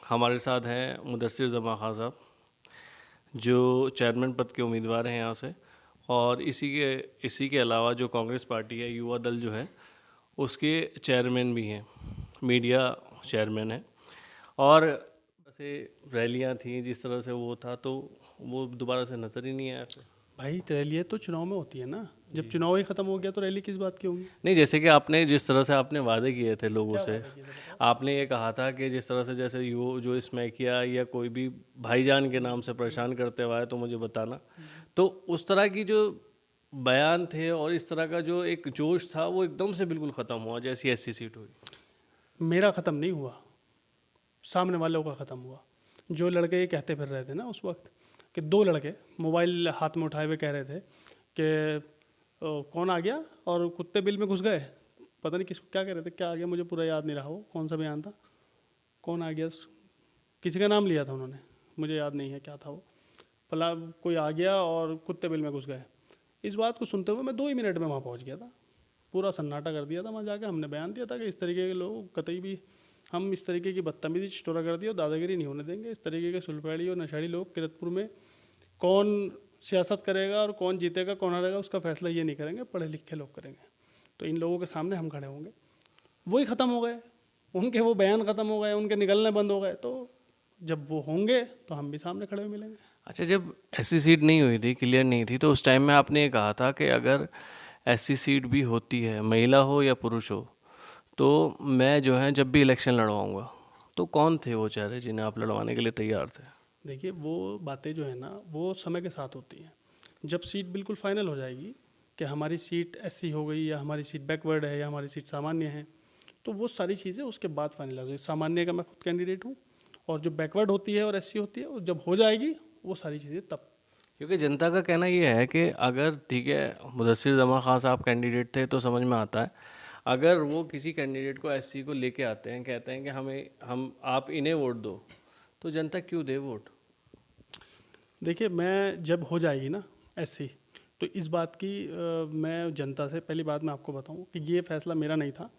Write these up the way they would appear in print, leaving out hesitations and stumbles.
हमारे साथ हैं मुदस्सिर जमा खान साहब, जो चेयरमैन पद के उम्मीदवार हैं यहाँ से, और इसी के अलावा जो कांग्रेस पार्टी है, युवा दल जो है, उसके चेयरमैन भी हैं, मीडिया चेयरमैन हैं। और जैसे रैलियाँ थी, जिस तरह से वो था, तो वो दोबारा से नज़र ही नहीं आया फिर। भाई रैली तो चुनाव में होती है ना। जब चुनाव ही खत्म हो गया तो रैली किस बात की होगी। नहीं, जैसे कि आपने जिस तरह से आपने वादे किए थे लोगों क्या से, वादा किया था बताओ। आपने ये कहा था कि जिस तरह से जैसे यो जो स्मैकिया या कोई भी भाईजान के नाम से परेशान करते हुआ है तो मुझे बताना। तो उस तरह की जो बयान थे और इस तरह का जो एक जोश था, वो एकदम से बिल्कुल ख़त्म हुआ जैसी एससी सीट हुई। मेरा ख़त्म नहीं हुआ, सामने वालों का ख़त्म हुआ। जो लड़के ये कहते फिर रहे थे ना उस वक्त, कि दो लड़के मोबाइल हाथ में उठाए हुए कह रहे थे कि कौन आ गया और कुत्ते बिल में घुस गए। पता नहीं किसको क्या कह रहे थे, क्या आ गया मुझे पूरा याद नहीं रहा, वो कौन सा बयान था, कौन आ गया, किसी का नाम लिया था उन्होंने, मुझे याद नहीं है क्या था वो। फला कोई आ गया और कुत्ते बिल में घुस गए। इस बात को सुनते हुए मैं 2 ही मिनट में वहाँ पहुँच गया था। पूरा सन्नाटा कर दिया था वहाँ जाके। हमने बयान दिया था कि इस तरीके के लोग कतई भी, हम इस तरीके की बदतमीजी छिटोरा कर दी और दादागिरी नहीं होने देंगे। इस तरीके के सुलपेड़ी और नशेड़ी लोग किरतपुर में, कौन सियासत करेगा और कौन जीतेगा कौन हारेगा उसका फैसला ये नहीं करेंगे, पढ़े लिखे लोग करेंगे। तो इन लोगों के सामने हम खड़े होंगे। वही ख़त्म हो गए, उनके वो बयान ख़त्म हो गए, उनके निकलने बंद हो गए। तो जब वो होंगे तो हम भी सामने खड़े हुए मिलेंगे। अच्छा, जब एससी सीट नहीं हुई थी, क्लियर नहीं थी, तो उस टाइम में आपने ये कहा था कि अगर एससी सीट भी होती है, महिला हो या पुरुष हो, तो मैं जो है जब भी इलेक्शन लड़वाऊंगा। तो कौन थे वो चेहरे जिन्हें आप लड़वाने के लिए तैयार थे? देखिए वो बातें जो है ना वो समय के साथ होती हैं। जब सीट बिल्कुल फाइनल हो जाएगी कि हमारी सीट एससी हो गई या हमारी सीट बैकवर्ड है या हमारी सीट सामान्य है, तो वो सारी चीज़ें उसके बाद फाइनल हो जाएगी। सामान्य का मैं खुद कैंडिडेट हूँ, और जो बैकवर्ड होती है और एससी होती है, वो जब हो जाएगी वो सारी चीज़ें तब। क्योंकि जनता का कहना ये है कि अगर ठीक है, मुदस्सिर जमा खान साहब कैंडिडेट थे तो समझ में आता है। अगर वो किसी कैंडिडेट को एससी को लेके आते हैं, कहते हैं कि हमें हम आप इन्हें वोट दो, तो जनता क्यों दे वोट? देखिए मैं जब हो जाएगी ना एससी, तो इस बात की मैं जनता से पहली बात मैं आपको बताऊं कि ये फैसला मेरा नहीं था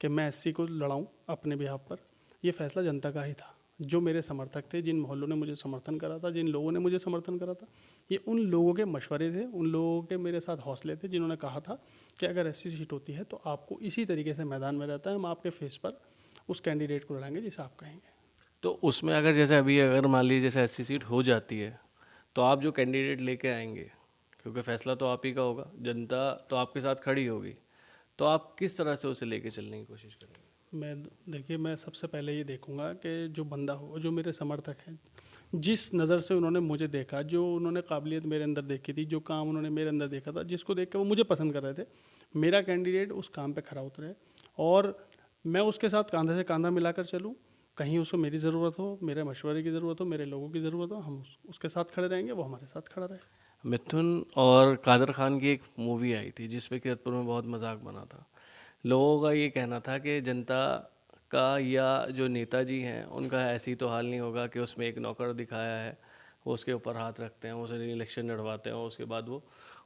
कि मैं एससी को लड़ाऊं अपने बिहाफ पर। ये फैसला जनता का ही था। जो मेरे समर्थक थे, जिन मोहल्लों ने मुझे समर्थन करा था, जिन लोगों ने मुझे समर्थन करा था, ये उन लोगों के मशवरे थे, उन लोगों के मेरे साथ हौसले थे, जिन्होंने कहा था कि अगर एससी सीट होती है तो आपको इसी तरीके से मैदान में रहता है, हम आपके फेस पर उस कैंडिडेट को लड़ाएंगे जिसे आप कहेंगे। तो उसमें अगर जैसे अभी अगर मान लीजिए जैसे एससी सीट हो जाती है, तो आप जो कैंडिडेट लेके आएंगे, क्योंकि फैसला तो आप ही का होगा, जनता तो आपके साथ खड़ी होगी, तो आप किस तरह से उसे लेके चलने की कोशिश करेंगे? मैं देखिए मैं सबसे पहले ये देखूंगा कि जो बंदा हो, जो मेरे समर्थक हैं, जिस नज़र से उन्होंने मुझे देखा, जो उन्होंने काबिलियत मेरे अंदर देखी थी, जो काम उन्होंने मेरे अंदर देखा था, जिसको देख के वो मुझे पसंद कर रहे थे, मेरा कैंडिडेट उस काम पे खरा उतरे और मैं उसके साथ कंधे से कंधा मिलाकर चलूँ। कहीं उसको मेरी ज़रूरत हो, मेरे मशवरे की ज़रूरत हो, मेरे लोगों की ज़रूरत हो, हम उसके साथ खड़े रहेंगे, वो हमारे साथ खड़ा रहे। मिथुन और कादर खान की एक मूवी आई थी जिस पे किरतपुर में बहुत मजाक बना था। लोगों का ये कहना था कि जनता का या जो नेताजी हैं उनका ऐसी तो हाल नहीं होगा कि उसमें एक नौकर दिखाया है, वो उसके ऊपर हाथ रखते हैं, उसे इलेक्शन लड़वाते हैं, उसके बाद वो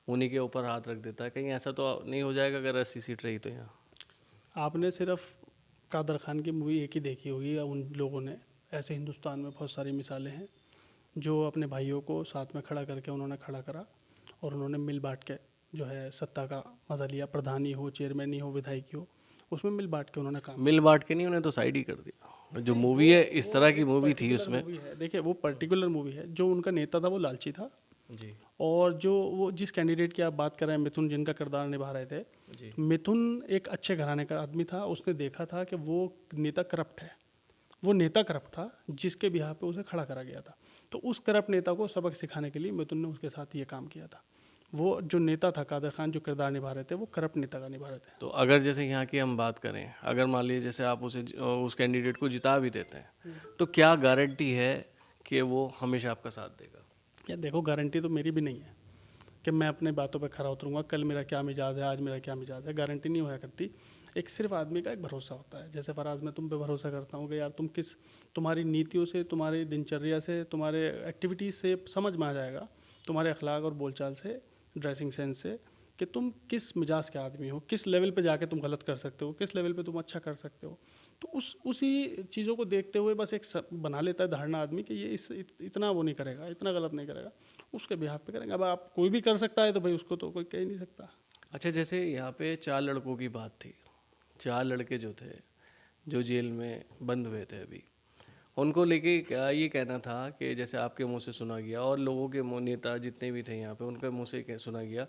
उन्हीं के ऊपर हाथ रख देता है। कहीं ऐसा तो नहीं हो जाएगा अगर 80 सीट रही तो यहाँ? आपने सिर्फ कादर खान की मूवी एक ही देखी होगी, या उन लोगों ने, ऐसे हिंदुस्तान में बहुत सारी मिसालें हैं जो अपने भाइयों को साथ में खड़ा करके उन्होंने खड़ा करा और उन्होंने मिल बांट के जो है सत्ता का मजा लिया। प्रधानी हो, चेयरमैन ही हो, विधायकी हो, उसमें मिल बांट के उन्होंने काम मिल किया। बांट के नहीं, उन्हें तो साइड ही कर दिया। जो नहीं मूवी है वो इस वो तरह की एक मूवी थी पर्टिकुलर उसमें। मूवी है। देखिए वो पर्टिकुलर मूवी है, जो उनका नेता था वो लालची था। जी। और जो वो जिस कैंडिडेट की आप बात कर रहे हैं, मिथुन, जिनका किरदार निभा रहे थे, जी। मिथुन एक अच्छे घराने का आदमी था। उसने देखा था कि वो नेता करप्ट है, वो नेता करप्ट था जिसके बिहार पे उसे खड़ा करा गया था। तो उस करप्ट नेता को सबक सिखाने के लिए मिथुन ने उसके साथ ये काम किया था। वो जो नेता था कादर खान, जो किरदार निभा रहे थे, वो करप्ट नेता का निभा रहे थे। तो अगर जैसे यहाँ की हम बात करें, अगर मान लीजिए जैसे आप उस कैंडिडेट को जिता भी देते हैं, तो क्या गारंटी है कि वो हमेशा आपका साथ देगा? या देखो गारंटी तो मेरी भी नहीं है कि मैं अपने बातों पे खरा उतरूंगा। कल मेरा क्या मिजाज है, आज मेरा क्या मिजाज है, गारंटी नहीं होया करती। एक सिर्फ आदमी का एक भरोसा होता है। जैसे फराज, मैं तुम पे भरोसा करता हूँ कि यार तुम किस, तुम्हारी नीतियों से, तुम्हारी दिनचर्या से, तुम्हारे एक्टिविटीज़ से समझ में आ जाएगा, तुम्हारे अखलाक और बोलचाल से, ड्रेसिंग सेंस से, कि तुम किस मिजाज के आदमी हो, किस लेवल पे जाके तुम गलत कर सकते हो, किस लेवल पे तुम अच्छा कर सकते हो। तो उसी चीज़ों को देखते हुए बस एक बना लेता है धारणा आदमी कि ये इतना वो नहीं करेगा, इतना गलत नहीं करेगा, उसके बिहाफ पे करेंगे। अब आप कोई भी कर सकता है तो भाई उसको तो कोई कह ही नहीं सकता। अच्छा, जैसे यहाँ पे 4 लड़कों की बात थी, 4 लड़के जो थे, जो जेल में बंद हुए थे अभी, उनको लेके क्या ये कहना था कि जैसे आपके मुंह से सुना गया और लोगों के मुंह, नेता जितने भी थे यहाँ पे, उनके मुंह से सुना गया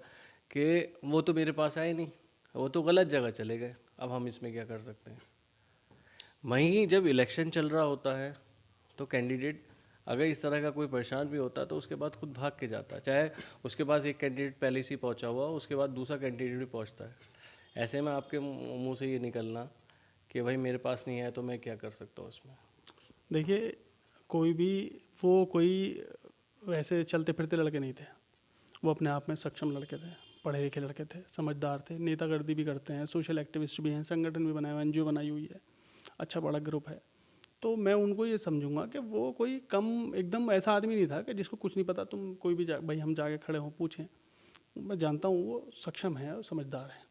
कि वो तो मेरे पास आए नहीं, वो तो गलत जगह चले गए, अब हम इसमें क्या कर सकते हैं। वहीं जब इलेक्शन चल रहा होता है तो कैंडिडेट अगर इस तरह का कोई परेशान भी होता है तो उसके बाद खुद भाग के जाता है, चाहे उसके पास एक कैंडिडेट पहले से ही पहुंचा हुआ, उसके बाद दूसरा कैंडिडेट भी पहुंचता है। ऐसे में आपके मुंह से ये निकलना कि भाई मेरे पास नहीं है तो मैं क्या कर सकता हूँ उसमें। देखिए, कोई भी कोई वैसे चलते फिरते लड़के नहीं थे। वो अपने आप में सक्षम लड़के थे, पढ़े लिखे लड़के थे, समझदार थे, नेतागर्दी भी करते हैं, सोशल एक्टिविस्ट भी हैं, संगठन भी बनाया हुआ, एनजीओ बनाई हुई है, अच्छा बड़ा ग्रुप है। तो मैं उनको ये समझूंगा कि वो कोई कम एकदम ऐसा आदमी नहीं था कि जिसको कुछ नहीं पता, तुम कोई भी भाई हम जाके खड़े हों पूछें। मैं जानता हूँ वो सक्षम है और समझदार है।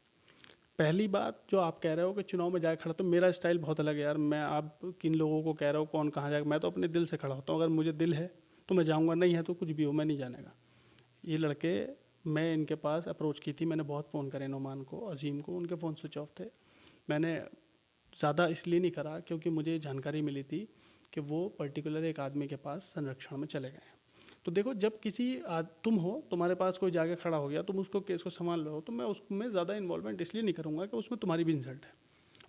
पहली बात जो आप कह रहे हो कि चुनाव में जाके खड़ा, तो मेरा स्टाइल बहुत अलग है यार। मैं आप किन लोगों को कह रहे हो कौन कहाँ जाएगा, मैं तो अपने दिल से खड़ा होता हूँ। अगर मुझे दिल है तो मैं जाऊँगा, नहीं है तो कुछ भी हो मैं नहीं जानेगा। ये लड़के, मैं इनके पास अप्रोच की थी, मैंने बहुत फ़ोन करे नोमान को, अजीम को, उनके फ़ोन स्विच ऑफ थे। मैंने ज़्यादा इसलिए नहीं करा क्योंकि मुझे जानकारी मिली थी कि वो पर्टिकुलर एक आदमी के पास संरक्षण में चले गए हैं। तो देखो, जब तुम हो, तुम्हारे पास कोई जाके खड़ा हो गया, तुम उसको केस को संभाल रहे हो, तो मैं उसमें ज़्यादा इन्वॉल्वमेंट इसलिए नहीं करूँगा कि उसमें तुम्हारी भी इंसल्ट है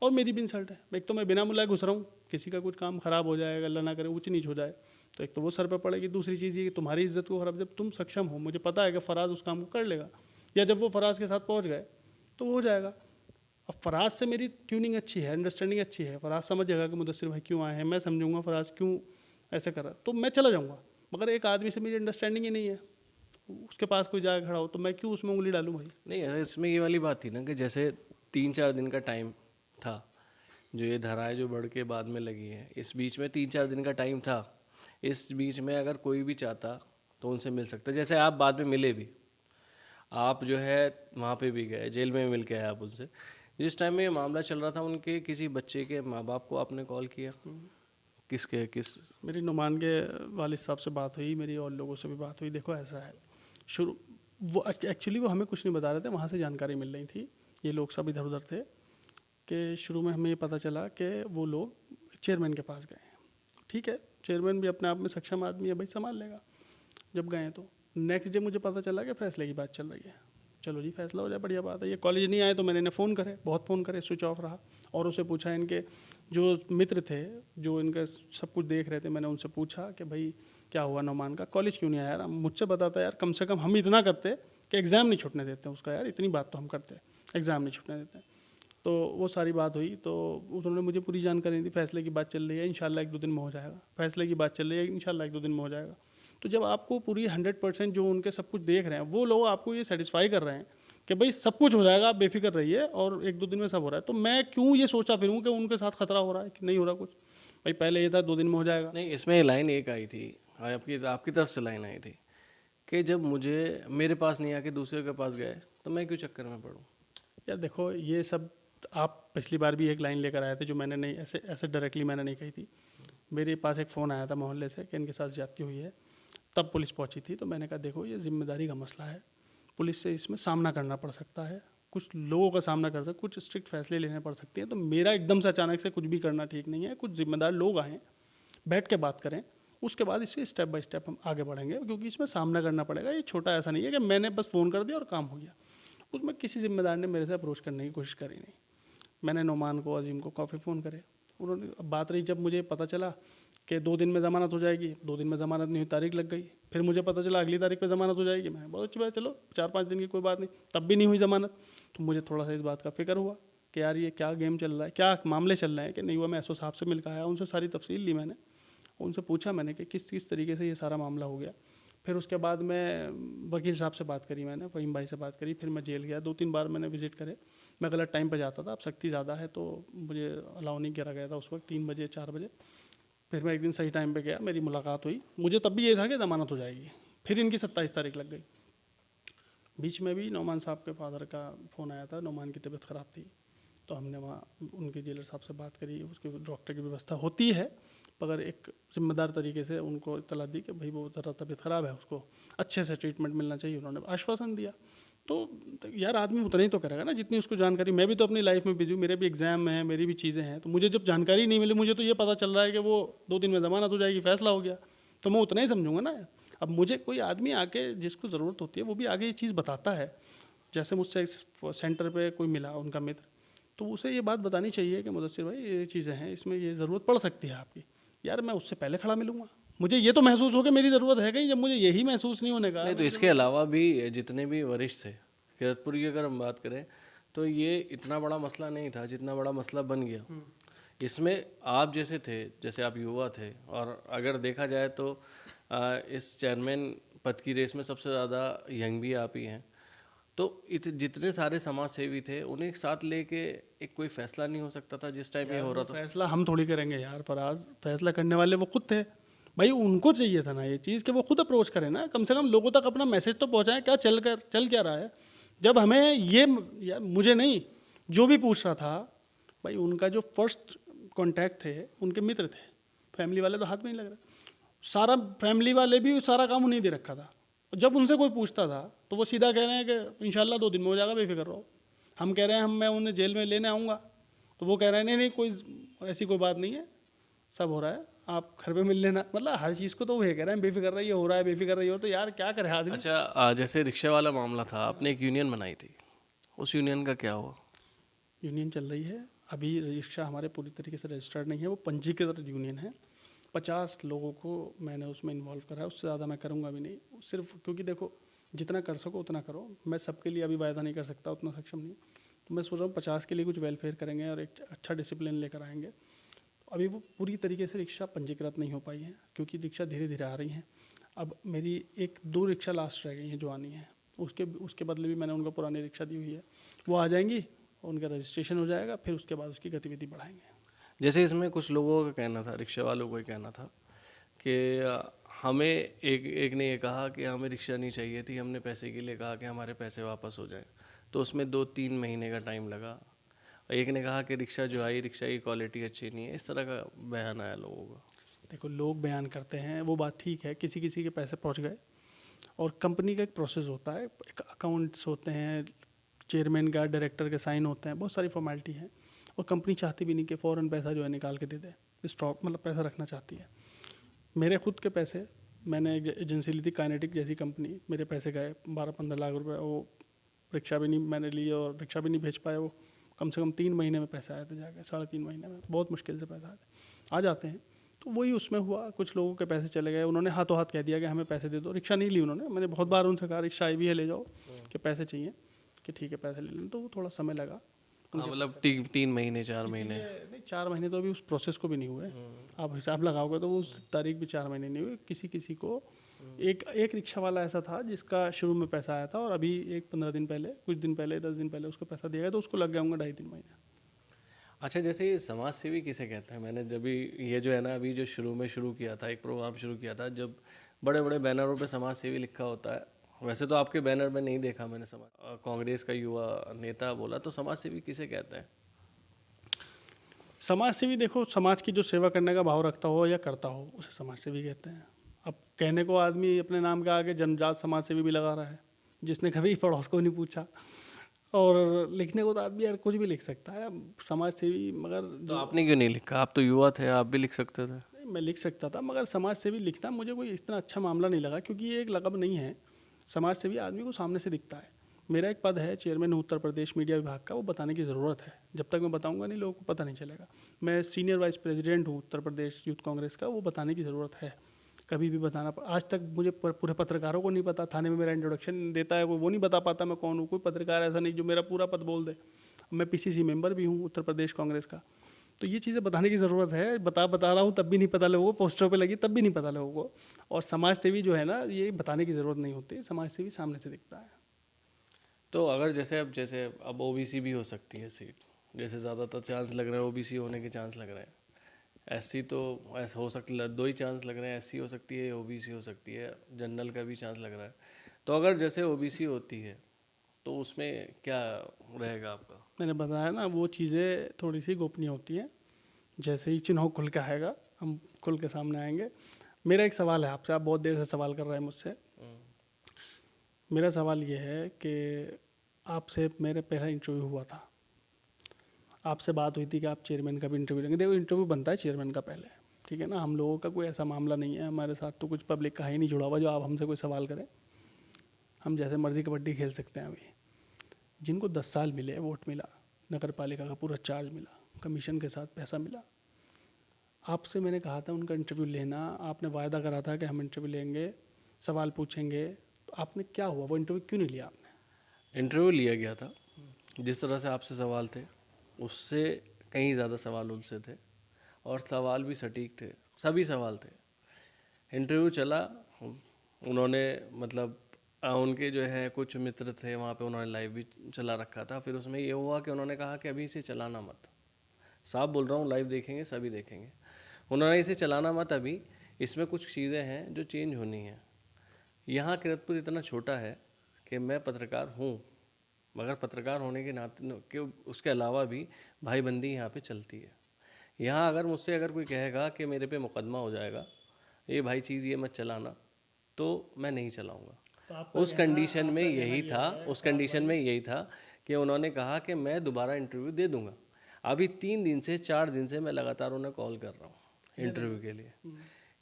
और मेरी भी इंसल्ट है। एक तो मैं बिना बुलाए घुस रहा हूँ, किसी का कुछ काम ख़राब हो जाएगा, अल्लाह ना करे ऊँच नीच हो जाए, तो एक तो वो सर पे पड़ेगी। दूसरी चीज़ ये कि तुम्हारी इज्जत को खराब, जब तुम सक्षम हो, मुझे पता है कि फ़राज उस काम को कर लेगा, या जब वो फ़राज के साथ पहुँच गए तो वो हो जाएगा। अब फ़राज से मेरी ट्यूनिंग अच्छी है, अंडरस्टैंडिंग अच्छी है, फ़राज समझ जाएगा कि मुदस्सिर भाई क्यों आए हैं, मैं समझूंगा फ़राज क्यों ऐसे कर रहा है, तो मैं चला जाऊँगा। मगर एक आदमी से मेरी अंडरस्टैंडिंग ही नहीं है, उसके पास कोई जाके खड़ा हो, तो मैं क्यों उसमें उंगली डालूँ भाई। नहीं, इसमें ये वाली बात थी ना कि जैसे 3-4 दिन का टाइम था, जो ये धाराएं जो बढ़ के बाद में लगी हैं, इस बीच में 3-4 दिन का टाइम था। इस बीच में अगर कोई भी चाहता तो उनसे मिल सकता। जैसे आप बाद में मिले भी, आप जो है वहाँ पे भी गए, जेल में मिल के आए आप उनसे। जिस टाइम में ये मामला चल रहा था, उनके किसी बच्चे के माँ बाप को आपने कॉल किया? किस? मेरी नुमान के वालिद साहब से बात हुई, मेरी और लोगों से भी बात हुई। देखो ऐसा है, शुरू वो एक्चुअली वो हमें कुछ नहीं बता रहे थे, वहाँ से जानकारी मिल रही थी, ये लोग सब इधर उधर थे, कि शुरू में हमें ये पता चला कि वो लोग चेयरमैन के पास गए हैं। ठीक है, चेयरमैन भी अपने आप में सक्षम आदमी है भाई, संभाल लेगा। जब गए तो नेक्स्ट डे मुझे पता चला कि फैसले की बात चल रही है। चलो जी, फैसला हो जाए, बढ़िया बात है। ये कॉलेज नहीं आए तो मैंने इन्हें फ़ोन करे, बहुत फ़ोन करे, स्विच ऑफ रहा। और उसे पूछा, इनके जो मित्र थे जो इनका सब कुछ देख रहे थे, मैंने उनसे पूछा कि भाई क्या हुआ नौमान का, कॉलेज क्यों नहीं आया यार, मुझसे बताता यार, कम से कम हम इतना करते कि एग्ज़ाम नहीं छूटने देते उसका, यार इतनी बात तो हम करते, एग्ज़ाम नहीं छूटने देते। तो वो सारी बात हुई, तो उन्होंने मुझे पूरी जानकारी दी, फैसले की बात चल रही है, इंशाल्लाह 1-2 दिन में हो जाएगा, फैसले की बात चल रही है, इंशाल्लाह 1-2 दिन में हो जाएगा। तो जब आपको पूरी 100% जो उनके सब कुछ देख रहे हैं, वो लोग आपको ये सेटिस्फाई कर रहे हैं कि भाई सब कुछ हो जाएगा, आप बेफिक्र रहिए और 1-2 दिन में सब हो रहा है, तो मैं क्यों ये सोचा फिरूँ कि उनके साथ खतरा हो रहा है कि नहीं हो रहा कुछ। भाई पहले ये था 2 दिन में हो जाएगा। नहीं, इसमें लाइन एक आई थी, आपकी आपकी तरफ से लाइन आई थी कि जब मुझे मेरे पास नहीं आके दूसरे के पास गए तो मैं क्यों चक्कर में पड़ूं। यार देखो, ये सब आप पिछली बार भी एक लाइन लेकर आए थे जो मैंने नहीं, ऐसे ऐसे डायरेक्टली मैंने नहीं कही थी। मेरे पास एक फ़ोन आया था मोहल्ले से कि इनके साथ ज़्यादती हुई है, तब पुलिस पहुंची थी। तो मैंने कहा देखो, ये जिम्मेदारी का मसला है, पुलिस से इसमें सामना करना पड़ सकता है, कुछ लोगों का सामना कर सकते, कुछ स्ट्रिक्ट फैसले लेने पड़ सकते हैं। तो मेरा एकदम से अचानक से कुछ भी करना ठीक नहीं है, कुछ जिम्मेदार लोग आएँ, बैठ के बात करें, उसके बाद इसे स्टेप बाय स्टेप हम आगे बढ़ेंगे, क्योंकि इसमें सामना करना पड़ेगा। ये छोटा ऐसा नहीं है कि मैंने बस फ़ोन कर दिया और काम हो गया। उसमें किसी जिम्मेदार ने मेरे से अप्रोच करने की कोशिश करी नहीं। मैंने नोमान को, अजीम को काफ़ी फ़ोन करे, उन्होंने, अब बात रही जब मुझे पता चला कि 2 दिन में ज़मानत हो जाएगी, 2 दिन में ज़मानत नहीं हुई, तारीख लग गई। फिर मुझे पता चला अगली तारीख पे ज़मानत हो जाएगी, मैं बहुत अच्छी बात, चलो 4-5 दिन की कोई बात नहीं, तब भी नहीं हुई ज़मानत। तो मुझे थोड़ा सा इस बात का फिक्र हुआ कि यार ये क्या गेम चल रहा है, क्या मामले चल रहे हैं कि नहीं हुआ। मैं एसओ साहब से मिल कर आया, उनसे सारी तफसील ली मैंने, उनसे पूछा मैंने कि किस किस तरीके से ये सारा मामला हो गया। फिर उसके बाद मैं वकील साहब से बात करी, मैंने फ़हीम भाई से बात करी, फिर मैं जेल गया, 2-3 बार मैंने विज़िट करे। मैं गलत टाइम पे जाता था, अब सख्ती ज़्यादा है तो मुझे अलाउ नहीं करा गया था उस वक्त, 3 बजे 4 बजे। फिर मैं एक दिन सही टाइम पे गया, मेरी मुलाकात हुई, मुझे तब भी ये था कि ज़मानत हो जाएगी। फिर इनकी 27 तारीख लग गई। बीच में भी नौमान साहब के फादर का फ़ोन आया था, नौमान की तबीयत ख़राब थी, तो हमने वहाँ उनके जेलर साहब से बात करी, उसके डॉक्टर की व्यवस्था होती है, मगर एक जिम्मेदार तरीके से उनको इत्तला दी कि भाई वो ज़रा तबीयत ख़राब है, उसको अच्छे से ट्रीटमेंट मिलना चाहिए, उन्होंने आश्वासन दिया। तो यार आदमी उतना ही तो करेगा ना जितनी उसको जानकारी। मैं भी तो अपनी लाइफ में बिजी हूँ, मेरे भी एग्ज़ाम हैं, मेरी भी चीज़ें हैं, तो मुझे जब जानकारी नहीं मिली, मुझे तो ये पता चल रहा है कि वो 2 दिन में ज़मानत हो जाएगी, फैसला हो गया, तो मैं उतना ही समझूंगा ना। अब मुझे कोई आदमी आके जिसको ज़रूरत होती है वो भी आगे ये चीज़ बताता है, जैसे मुझसे इस सेंटर पे कोई मिला उनका मित्र, तो उसे ये बात बतानी चाहिए कि मुदस्सिर भाई ये चीज़ें हैं, इसमें ये ज़रूरत पड़ सकती है आपकी। यार मैं उससे पहले खड़ा मिलूंगा, मुझे ये तो महसूस हो कि मेरी ज़रूरत है कहीं, जब मुझे यही महसूस नहीं होने का। नहीं, तो इसके अलावा भी जितने भी वरिष्ठ थे किरतपुर की, अगर हम बात करें तो ये इतना बड़ा मसला नहीं था जितना बड़ा मसला बन गया। इसमें आप जैसे थे, जैसे आप युवा थे, और अगर देखा जाए तो इस चेयरमैन पद की रेस में सबसे ज़्यादा यंग भी आप ही हैं। तो जितने सारे समाज सेवी थे उन्हें एक साथ लेके एक कोई फैसला नहीं हो सकता था जिस टाइम ये हो रहा था? फैसला हम थोड़ी करेंगे यार फराज, फैसला करने वाले वो खुद थे भाई, उनको चाहिए था ना ये चीज़ कि वो खुद अप्रोच करें ना, कम से कम लोगों तक अपना मैसेज तो पहुंचाएं, क्या चल क्या रहा है। जब हमें ये यार मुझे नहीं, जो भी पूछ रहा था भाई, उनका जो फर्स्ट कांटेक्ट थे उनके मित्र थे, फैमिली वाले तो हाथ में नहीं लग रहा, सारा फैमिली वाले भी सारा काम उन्हीं दे रखा था। जब उनसे कोई पूछता था तो वो सीधा कह रहे हैं कि इंशाल्लाह 2 दिन में हो जाएगा, बेफिक्र रहो। हम कह रहे हैं मैं उन्हें जेल में लेने आऊँगा, तो वो कह रहे हैं नहीं नहीं कोई ऐसी कोई बात नहीं है, सब हो रहा है, आप घर पे मिल लेना। मतलब हर चीज़ को तो वो ये कह रहे हैं बेफिक्र रहिए, हो रहा है बेफिक्र रहिए हो, तो यार क्या करे आदमी। अच्छा, जैसे रिक्शा वाला मामला था, आपने एक यूनियन बनाई थी, उस यूनियन का क्या हुआ? यूनियन चल रही है अभी, रिक्शा हमारे पूरी तरीके से रजिस्टर्ड नहीं है, वो पंजीकृत यूनियन है। 50 लोगों को मैंने उसमें इन्वॉल्व करा है, उससे ज़्यादा मैं करूँगा भी नहीं, सिर्फ क्योंकि देखो जितना कर सको उतना करो, मैं सबके लिए अभी वायदा नहीं कर सकता, उतना सक्षम नहीं। तो मैं सोच रहा हूँ 50 के लिए कुछ वेलफेयर करेंगे और एक अच्छा डिसिप्लिन लेकर आएंगे। तो अभी वो पूरी तरीके से रिक्शा पंजीकृत नहीं हो पाई है, क्योंकि रिक्शा धीरे धीरे आ रही हैं। अब मेरी 1-2 रिक्शा लास्ट रह गई हैं जो आनी है, उसके उसके बदले भी मैंने उनको पुरानी रिक्शा दी हुई है, वो आ जाएंगी, उनका रजिस्ट्रेशन हो जाएगा, फिर उसके बाद उसकी गतिविधि बढ़ाएंगे। जैसे इसमें कुछ लोगों का कहना था, रिक्शा वालों का कहना था कि हमें एक एक ने ये कहा कि हमें रिक्शा नहीं चाहिए थी, हमने पैसे के लिए कहा कि हमारे पैसे वापस हो जाएं, तो उसमें 2-3 महीने का टाइम लगा। एक ने कहा कि रिक्शा जो आई, रिक्शा की क्वालिटी अच्छी नहीं है, इस तरह का बयान आया लोगों का। देखो लोग बयान करते हैं, वो बात ठीक है, किसी किसी के पैसे पहुंच गए, और कंपनी का एक प्रोसेस होता है, एक अकाउंट्स होते हैं, चेयरमैन का डायरेक्टर के साइन होते हैं, बहुत सारी फॉर्मेलिटी है, और कंपनी चाहती भी नहीं कि फ़ौरन पैसा जो है निकाल के दे दे, स्टॉक मतलब पैसा रखना चाहती है। मेरे खुद के पैसे, मैंने एक एजेंसी ली थी काइनेटिक जैसी कंपनी, मेरे पैसे गए 12-15 लाख रुपए, वो रिक्शा भी नहीं मैंने ली और रिक्शा भी नहीं भेज पाए, वो कम से कम 3 महीने में पैसे आए थे, जाके 3.5 महीने में, बहुत मुश्किल से पैसा आए थे, आ जाते हैं। तो वही उसमें हुआ, कुछ लोगों के पैसे चले गए, उन्होंने हाथों हाथ कह दिया कि हमें पैसे दे दो, रिक्शा नहीं ली उन्होंने, मैंने बहुत बार उनसे कहा रिक्शा आई भी है ले जाओ, कि पैसे चाहिए, कि ठीक है पैसे ले लें, तो वो थोड़ा समय लगा। हाँ, मतलब 3 महीने 4 महीने। नहीं 4 महीने तो अभी उस प्रोसेस को भी नहीं हुए, आप हिसाब लगाओगे तो वो उस तारीख भी 4 महीने नहीं हुई किसी किसी को। एक एक रिक्शा वाला ऐसा था जिसका शुरू में पैसा आया था, और अभी एक 15 दिन पहले, कुछ दिन पहले, 10 दिन पहले उसको पैसा दिया गया, तो उसको लग गया होंगे 2.5-3 महीने। अच्छा, जैसे ये समाज सेवी किसे कहते हैं? मैंने जब भी ये जो है ना, अभी जो शुरू में शुरू किया था, एक प्रोग्राम शुरू किया था, जब बड़े बड़े बैनरों पे समाज सेवी लिखा होता है, वैसे तो आपके बैनर में नहीं देखा मैंने समाज, कांग्रेस का युवा नेता बोला, तो समाज सेवी किसे कहते हैं? समाज सेवी देखो, समाज की जो सेवा करने का भाव रखता हो या करता हो उसे समाज सेवी कहते हैं। अब कहने को आदमी अपने नाम के आगे जन्मजात समाज सेवी भी लगा रहा है, जिसने कभी पड़ोस को नहीं पूछा, और लिखने को तो आदमी यार कुछ भी लिख सकता है। अब समाज सेवी, मगर तो आपने क्यों नहीं लिखा? आप तो युवा थे, आप भी लिख सकते थे। मैं लिख सकता था, मगर समाज सेवी लिखना मुझे कोई इतना अच्छा मामला नहीं लगा, क्योंकि ये एक लक़ब नहीं है। समाज सेवी आदमी को सामने से दिखता है। मेरा एक पद है चेयरमैन उत्तर प्रदेश मीडिया विभाग का, वो बताने की ज़रूरत है, जब तक मैं बताऊंगा नहीं लोगों को पता नहीं चलेगा। मैं सीनियर वाइस प्रेसिडेंट हूँ उत्तर प्रदेश यूथ कांग्रेस का, वो बताने की ज़रूरत है, कभी भी बताना। आज तक मुझे पूरे पत्रकारों को नहीं पता, थाने में मेरा इंट्रोडक्शन देता है वो नहीं बता पाता मैं कौन हूँ। कोई पत्रकार ऐसा नहीं जो मेरा पूरा पद बोल दे। मैं पीसीसी मेंबर भी हूँ उत्तर प्रदेश कांग्रेस का, तो ये चीज़ें बताने की ज़रूरत है। बता रहा हूँ तब भी नहीं पता लोगों को, पोस्टर पे लगी तब भी नहीं पता लोगों को। और समाज सेवी जो है ना, ये बताने की ज़रूरत नहीं होती, समाज सेवी सामने से दिखता है। तो अगर जैसे अब ओबीसी भी हो सकती है सीट, जैसे ज़्यादातर चांस लग रहे हैं ओबीसी होने के चांस लग रहे हैं, एससी तो ऐसा हो सकता, 2 ही चांस लग रहे हैं, एससी हो सकती है, ओबीसी हो सकती है, जनरल का भी चांस लग रहा है। तो अगर जैसे ओबीसी होती है तो उसमें क्या रहेगा आपका? मैंने बताया ना, वो चीज़ें थोड़ी सी गोपनीय होती हैं। जैसे ही चुनाव खुल के आएगा, हम खुल के सामने आएंगे। मेरा एक सवाल है आपसे, आप बहुत देर से सवाल कर रहे हैं मुझसे। मेरा सवाल ये है कि आपसे मेरे पहला इंटरव्यू हुआ था, आपसे बात हुई थी कि आप चेयरमैन का भी इंटरव्यू लेंगे। देखो, इंटरव्यू बनता है चेयरमैन का पहले, ठीक है ना। हम लोगों का कोई ऐसा मामला नहीं है, हमारे साथ तो कुछ पब्लिक का ही नहीं जुड़ा हुआ जो आप हमसे कोई सवाल करें। हम जैसे मर्जी कबड्डी खेल सकते हैं अभी। जिनको 10 साल मिले, वोट मिला, नगर पालिका का पूरा चार्ज मिला, कमीशन के साथ पैसा मिला, आपसे मैंने कहा था उनका इंटरव्यू लेना, आपने वायदा करा था कि हम इंटरव्यू लेंगे, सवाल पूछेंगे, तो आपने क्या हुआ, वो इंटरव्यू क्यों नहीं लिया आपने? इंटरव्यू लिया गया था। जिस तरह से आपसे सवाल थे उससे कहीं ज़्यादा सवाल उनसे थे, और सवाल भी सटीक थे, सभी सवाल थे। इंटरव्यू चला। उन्होंने मतलब उनके जो है कुछ मित्र थे वहाँ पे, उन्होंने लाइव भी चला रखा था। फिर उसमें ये हुआ कि उन्होंने कहा कि अभी इसे चलाना मत। साफ बोल रहा हूँ, लाइव देखेंगे सभी देखेंगे। उन्होंने इसे चलाना मत अभी, इसमें कुछ चीज़ें हैं जो चेंज होनी हैं। यहाँ किरतपुर इतना छोटा है कि मैं पत्रकार हूँ, मगर पत्रकार होने के नाते के उसके अलावा भी भाईबंदी यहाँ पे चलती है। यहाँ अगर मुझसे अगर कोई कहेगा कि मेरे पे मुकदमा हो जाएगा, ये भाई चीज़ ये मत चलाना, तो मैं नहीं चलाऊँगा। तो आपका उस कहना कंडीशन में आपका कहना यही ये था, है उस कंडीशन में यही था कि उन्होंने कहा कि मैं दोबारा इंटरव्यू दे दूंगा। अभी 3 दिन से 4 दिन से मैं लगातार उन्हें कॉल कर रहा हूँ इंटरव्यू के लिए,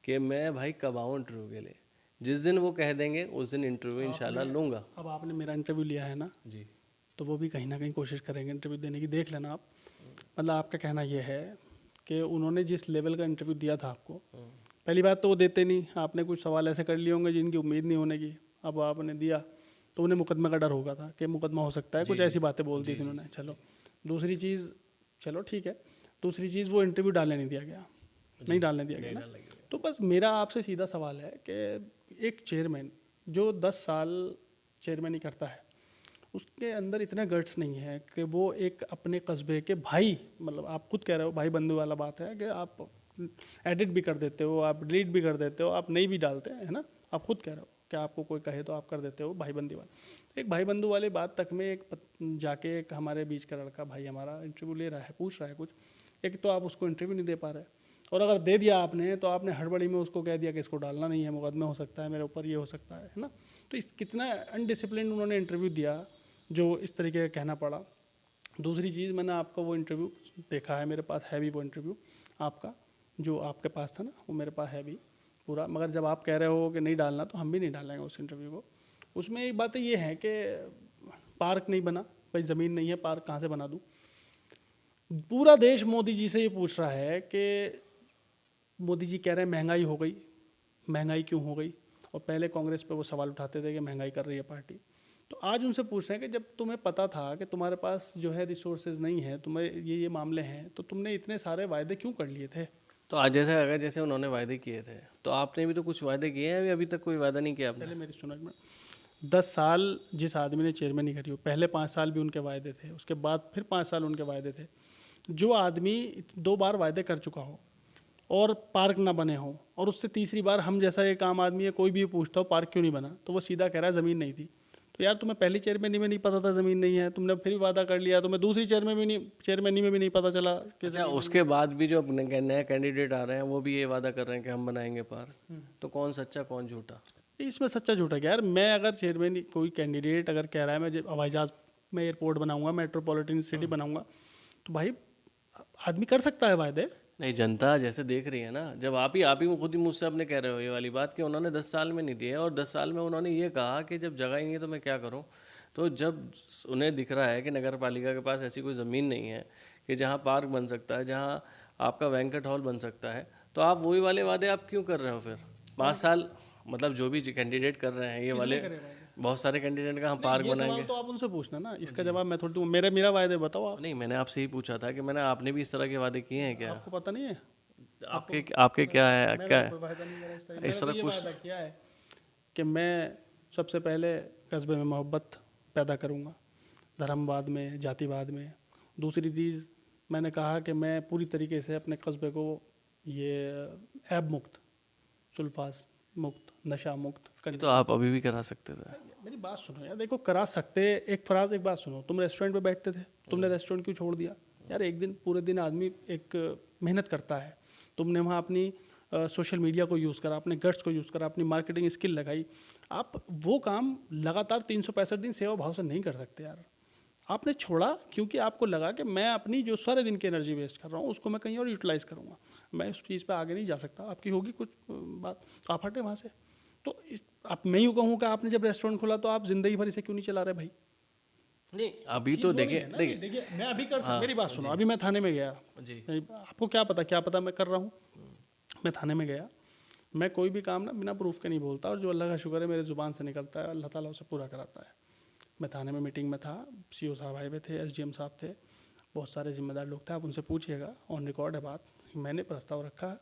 कि मैं भाई कब आऊँ इंटरव्यू के लिए। जिस दिन वो कह देंगे उस दिन इंटरव्यू इंशाल्लाह लूँगा। अब आपने मेरा इंटरव्यू लिया है ना, जी तो वो भी कहीं ना कहीं कोशिश करेंगे इंटरव्यू देने की, देख लेना आप। मतलब आपका कहना ये है कि उन्होंने जिस लेवल का इंटरव्यू दिया था आपको, पहली बात तो वो देते नहीं, आपने कुछ सवाल ऐसे कर लिए होंगे जिनकी उम्मीद नहीं होने की, अब आपने दिया तो उन्हें मुकदमे का डर होगा था कि मुकदमा हो सकता है, कुछ ऐसी बातें बोल दी थी उन्होंने। चलो, दूसरी चीज़, चलो ठीक है, दूसरी चीज़ वो इंटरव्यू डालने नहीं दिया गया, नहीं डालने दिया गया ना। तो बस मेरा आपसे सीधा सवाल है कि एक चेयरमैन जो 10 साल चेयरमैन ही करता है, उसके अंदर इतना गट्स नहीं है कि वो एक अपने कस्बे के भाई, मतलब आप खुद कह रहे हो भाई बंधु वाला बात है कि आप एडिट भी कर देते हो, आप डिलीट भी कर देते हो, आप नहीं भी डालते हैं, है ना। आप खुद कह रहे हो कि आपको कोई कहे तो आप कर देते हो भाई बंदी वाला। एक भाई बंधु वाली बात तक में जाके एक हमारे बीच का लड़का भाई हमारा इंटरव्यू ले रहा है, पूछ रहा है कुछ, एक तो आप उसको इंटरव्यू नहीं दे पा रहे, और अगर दे दिया आपने तो आपने हड़बड़ी में उसको कह दिया कि इसको डालना नहीं है, मुकदमे हो सकता है मेरे ऊपर, ये हो सकता है ना। तो इस कितना अनडिसिप्लिन उन्होंने इंटरव्यू दिया जो इस तरीके का कहना पड़ा। दूसरी चीज़, मैंने आपका वो इंटरव्यू देखा है, मेरे पास है भी वो इंटरव्यू आपका, जो आपके पास था ना, वो मेरे पास है भी पूरा। मगर जब आप कह रहे हो कि नहीं डालना, तो हम भी नहीं डालेंगे उस इंटरव्यू को। उसमें एक बातें ये हैं कि पार्क नहीं बना, भाई ज़मीन नहीं है, पार्क कहाँ से बना दूँ। पूरा देश मोदी जी से ये पूछ रहा है कि मोदी जी कह रहे हैं महंगाई हो गई, महंगाई क्यों हो गई, और पहले कांग्रेस पे वो सवाल उठाते थे कि महंगाई कर रही है पार्टी। तो आज उनसे पूछ रहे हैं कि जब तुम्हें पता था कि तुम्हारे पास जो है रिसोर्सेज नहीं है, तुम्हें ये मामले हैं, तो तुमने इतने सारे वायदे क्यों कर लिए थे। तो आज जैसे अगर जैसे उन्होंने वायदे किए थे, तो आपने भी तो कुछ वायदे किए हैं, अभी तक कोई वायदा नहीं किया आपने। पहले मेरी सुनो में, 10 साल जिस आदमी ने चेयरमैन करी हो, पहले 5 साल भी उनके वायदे थे, उसके बाद फिर 5 साल उनके वायदे थे। जो आदमी 2 बार वायदे कर चुका हो और पार्क ना बने हो, और उससे तीसरी बार हम जैसा एक आम आदमी है कोई भी पूछता हो पार्क क्यों नहीं बना, तो वो सीधा कह रहा है ज़मीन नहीं थी। तो यार, तुम्हें पहली चेयरमैनी में नहीं पता था ज़मीन नहीं है, तुमने फिर वादा कर लिया, तुम्हें दूसरी चेयरमैनी में भी नहीं पता चला कि अच्छा, उसके बाद भी जो अपने नए कैंडिडेट आ रहे हैं वो भी ये वादा कर रहे हैं कि हम बनाएंगे पार्क। तो कौन सच्चा कौन झूठा। इसमें सच्चा झूठा क्या यार। मैं अगर चेयरमैन, कोई कैंडिडेट अगर कह रहा है मैं हवाई जहाज़ में एयरपोर्ट बनाऊंगा, मेट्रोपॉलिटन सिटी बनाऊंगा, तो भाई आदमी कर सकता है वायदे। नहीं, जनता जैसे देख रही है ना, जब आप ही खुद ही मुझसे अपने कह रहे हो ये वाली बात कि उन्होंने 10 साल में नहीं दिए, और 10 साल में उन्होंने ये कहा कि जब जगह ही नहीं है तो मैं क्या करूं। तो जब उन्हें दिख रहा है कि नगर पालिका के पास ऐसी कोई ज़मीन नहीं है कि जहां पार्क बन सकता है, जहां आपका बैंक्वेट हॉल बन सकता है, तो आप वही वाले वादे आप क्यों कर रहे हो फिर 5 साल। मतलब जो भी कैंडिडेट कर रहे हैं ये वाले, बहुत सारे कैंडिडेट का हम पार्क ये सवाल बनाएंगे। तो आप उनसे पूछना ना, इसका जवाब मैं थोड़ी दूँ। मेरा वायदे बताओ आप। नहीं, मैंने आपसे ही पूछा था कि मैंने आपने भी इस तरह के वादे किए हैं क्या। आपको पता नहीं है। आपके आपके क्या है, मैंने क्या तो है कोई वायदा नहीं करा इस तरह। इस मैंने तो तरह ये कुछ। वायदा किया है कि मैं सबसे पहले कस्बे में मोहब्बत पैदा करूंगा, धर्मवाद में, जातिवाद में। दूसरी चीज़, मैंने कहा कि मैं पूरी तरीके से अपने कस्बे को ये ऐब मुक्त, सुल्फास, मुक्त, नशा मुक्त ये तो आप अभी भी करा सकते थे। मेरी बात सुनो यार, देखो करा सकते। एक बात सुनो, तुम रेस्टोरेंट पे बैठते थे, तुमने रेस्टोरेंट क्यों छोड़ दिया यार? एक दिन पूरे दिन आदमी एक मेहनत करता है, तुमने वहाँ अपनी सोशल मीडिया को यूज़ करा, अपने गट्स को यूज़ करा, अपनी मार्केटिंग स्किल लगाई। आप वो काम लगातार 365 दिन सेवा भाव से नहीं कर सकते यार। आपने छोड़ा क्योंकि आपको लगा कि मैं अपनी जो सारे दिन की एनर्जी वेस्ट कर रहा हूँ उसको मैं कहीं और यूटिलाइज़ करूँगा, मैं उस चीज़ पे आगे नहीं जा सकता। आपकी होगी कुछ बात तो आप हटे वहाँ से। तो आप, मैं यूँ कहूँ कि आपने जब रेस्टोरेंट खोला तो आप ज़िंदगी भर इसे क्यों नहीं चला रहे भाई? नहीं अभी चीज़ तो वो नहीं देखिए है ना। देखिए देखिए मैं अभी कर हाँ मेरी बात सुनो, जी अभी मैं थाने में गया, जी आपको क्या पता मैं कर रहा हूँ। मैं थाने में गया, मैं कोई भी काम ना बिना प्रूफ के नहीं बोलता, और जो अल्लाह का शुक्र है मेरे ज़ुबान से निकलता है अल्लाह ताला उसे पूरा कराता है। मैं थाने में मीटिंग में था, सीओ साहब आए हुए थे, एसडीएम साहब थे, बहुत सारे जिम्मेदार लोग थे। आप उनसे पूछिएगा, ऑन रिकॉर्ड है बात, मैंने प्रस्ताव रखा है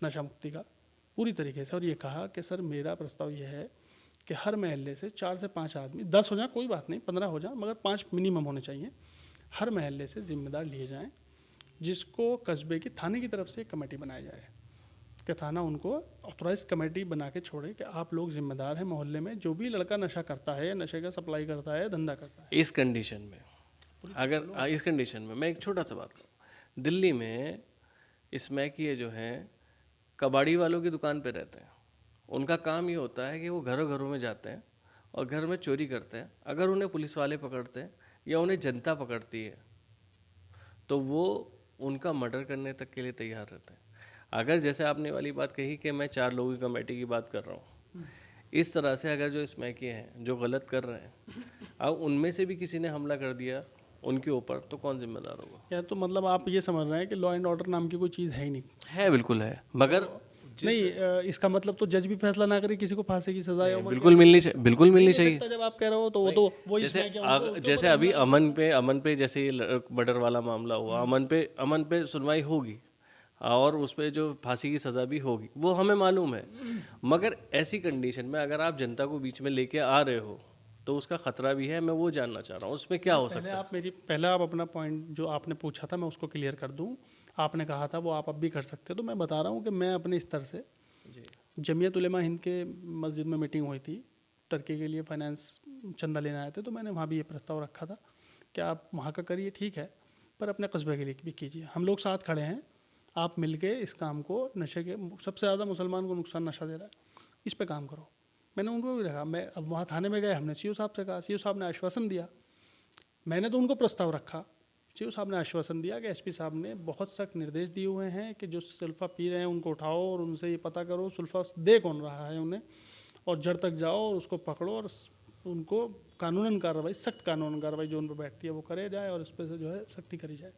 नशा मुक्ति का पूरी तरीके से, और ये कहा कि सर मेरा प्रस्ताव ये है कि हर महल्ले से 4 से 5 आदमी, 10 हो जाए कोई बात नहीं, 15 हो जाए, मगर 5 मिनिमम होने चाहिए। हर महल्ले से जिम्मेदार लिए जाएँ, जिसको कस्बे की थाने की तरफ से एक कमेटी बनाई जाए कि थाना उनको ऑथोराइज कमेटी बना के छोड़े कि आप लोग जिम्मेदार हैं मोहल्ले में, जो भी लड़का नशा करता है, नशे का सप्लाई करता है, धंधा करता है। इस कंडीशन में इस कंडीशन में मैं एक छोटा सा बात करूँ, दिल्ली में स्मैकिए जो हैं कबाड़ी वालों की दुकान पे रहते हैं। उनका काम ये होता है कि वो घरों घरों में जाते हैं और घर में चोरी करते हैं। अगर उन्हें पुलिस वाले पकड़ते हैं या उन्हें जनता पकड़ती है तो वो उनका मर्डर करने तक के लिए तैयार रहते हैं। अगर जैसे आपने वाली बात कही कि मैं 4 लोगों की कमेटी की बात कर रहा हूँ, इस तरह से अगर जो स्मैकिए हैं जो गलत कर रहे हैं, अब उनमें से भी किसी ने हमला कर दिया उनके ऊपर, तो कौन जिम्मेदार होगा? या तो मतलब आप ये समझ रहे हैं कि लॉ एंड ऑर्डर नाम की कोई चीज़ है ही नहीं? है, बिल्कुल है, मगर नहीं, इसका मतलब तो जज भी फैसला ना करे किसी को फांसी की सजा या उम्र बिल्कुल मिलनी चाहिए, बिल्कुल मिलनी नहीं दे चाहिए। सकता जब आप कह रहे हो, तो वो तो वो जैसे इसमें क्या जैसे अभी अमन पे जैसे ये मर्डर वाला मामला हुआ, अमन पे सुनवाई होगी और उस पे जो फांसी की सज़ा भी होगी, वो हमें मालूम है। मगर ऐसी कंडीशन में अगर आप जनता को बीच में लेके आ रहे हो तो उसका खतरा भी है। मैं वो जानना चाह रहा हूँ उसमें क्या हो सकता है। पहले आप अपना पॉइंट जो आपने पूछा था मैं उसको क्लियर कर दूं। आपने कहा था वो आप अब भी कर सकते हो, तो मैं बता रहा हूँ कि मैं अपने स्तर से जी जमीयत उलेमा हिंद के मस्जिद में मीटिंग हुई थी, टर्की के लिए फाइनेंस चंदा लेने आए थे, तो मैंने वहाँ भी ये प्रस्ताव रखा था कि आप वहाँ का करिए ठीक है, पर अपने कस्बे के लिए भी कीजिए। हम लोग साथ खड़े हैं, आप मिलके इस काम को, नशे के सबसे ज़्यादा मुसलमान को नुकसान नशा दे रहा है, इस पे काम करो। मैंने उनको भी रखा। मैं अब वहाँ थाने में गए, हमने सीओ साहब से कहा, सीओ साहब ने आश्वासन दिया, मैंने तो उनको प्रस्ताव रखा, सीओ साहब ने आश्वासन दिया कि एसपी साहब ने बहुत सख्त निर्देश दिए हुए हैं कि जो सुल्फा पी रहे हैं उनको उठाओ और उनसे ये पता करो सुल्फा दे कौन रहा है उन्हें, और जड़ तक जाओ और उसको पकड़ो और उनको कानूनन कार्रवाई, सख्त कानूनन कार्रवाई जो उन पर बैठती है वो करे जाए और इस पर से जो है सख्ती करी जाए।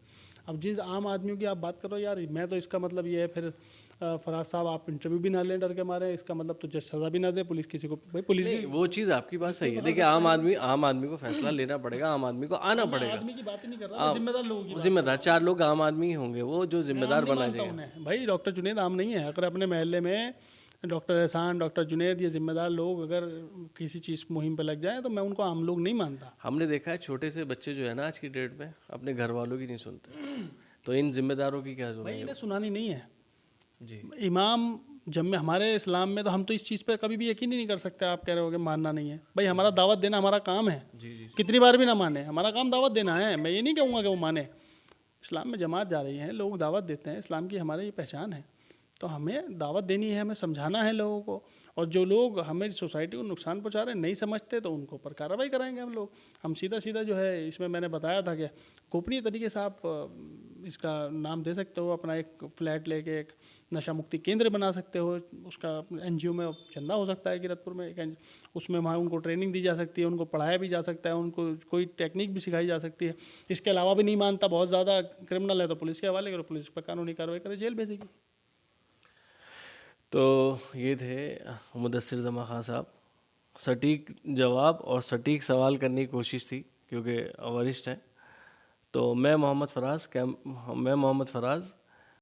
अब जिस आम आदमियों की आप बात करो यार, मैं तो इसका मतलब ये है फिर फराज साहब आप इंटरव्यू भी ना लें डर के मारे, इसका मतलब तो जज सज़ा भी ना दे, पुलिस किसी को, भाई पुलिस भी वो चीज़ आपकी बात सही है। देखिए आम आदमी को फैसला लेना पड़ेगा, आम आदमी को आना पड़ेगा। आदमी की बात ही नहीं कर रहा, मैं जिम्मेदार लोगों की बात। जिम्मेदार 4 लोग आम आदमी ही होंगे वो जो जिम्मेदार नहीं बनाए मानता जाएंगे। उन्हें भाई, डॉक्टर जुनेद आम नहीं है। अगर अपने महल्ले में डॉक्टर एहसान, डॉक्टर जुनेद, ये जिम्मेदार लोग अगर किसी चीज़ मुहिम पे लग जाए तो मैं उनको आम लोग नहीं मानता। हमने देखा है छोटे से बच्चे जो है ना आज की डेट में अपने घर वालों की नहीं सुनते, तो इन जिम्मेदारों की क्या भाई सुनेंगे? इन्हें सुनानी नहीं है। जी इमाम जब में हमारे इस्लाम में तो हम तो इस चीज़ पे कभी भी यकीन ही नहीं कर सकते। आप कह रहे हो कि मानना नहीं है, भाई हमारा दावत देना हमारा काम है। जी जी कितनी बार भी ना माने, हमारा काम दावत देना है। मैं ये नहीं कहूँगा कि वो माने। इस्लाम में जमात जा रही है, लोग दावत देते हैं, इस्लाम की हमारी ये पहचान है, तो हमें दावत देनी है, हमें समझाना है लोगों को। और जो लोग हमें सोसाइटी को नुकसान पहुंचा रहे हैं, नहीं समझते, तो उनको ऊपर कार्रवाई कराएंगे हम लोग। हम सीधा सीधा जो है, इसमें मैंने बताया था कि गोपनीय तरीके से आप इसका नाम दे सकते हो, अपना एक फ्लैट लेके एक नशा मुक्ति केंद्र बना सकते हो। उसका एनजीओ में चंदा हो सकता है किरतपुर में एक उसमें वहाँ उनको ट्रेनिंग दी जा सकती है, उनको पढ़ाया भी जा सकता है, उनको कोई टेक्निक भी सिखाई जा सकती है। इसके अलावा भी नहीं मानता, बहुत ज़्यादा क्रिमिनल है तो पुलिस के हवाले करो, पुलिस पर कानूनी कार्रवाई करे, जेल भेजेगी। तो ये थे मुदस्सिर जमा खां साहब। सटीक जवाब और सटीक सवाल करने की कोशिश थी क्योंकि वरिष्ठ हैं। तो मैं मोहम्मद फराज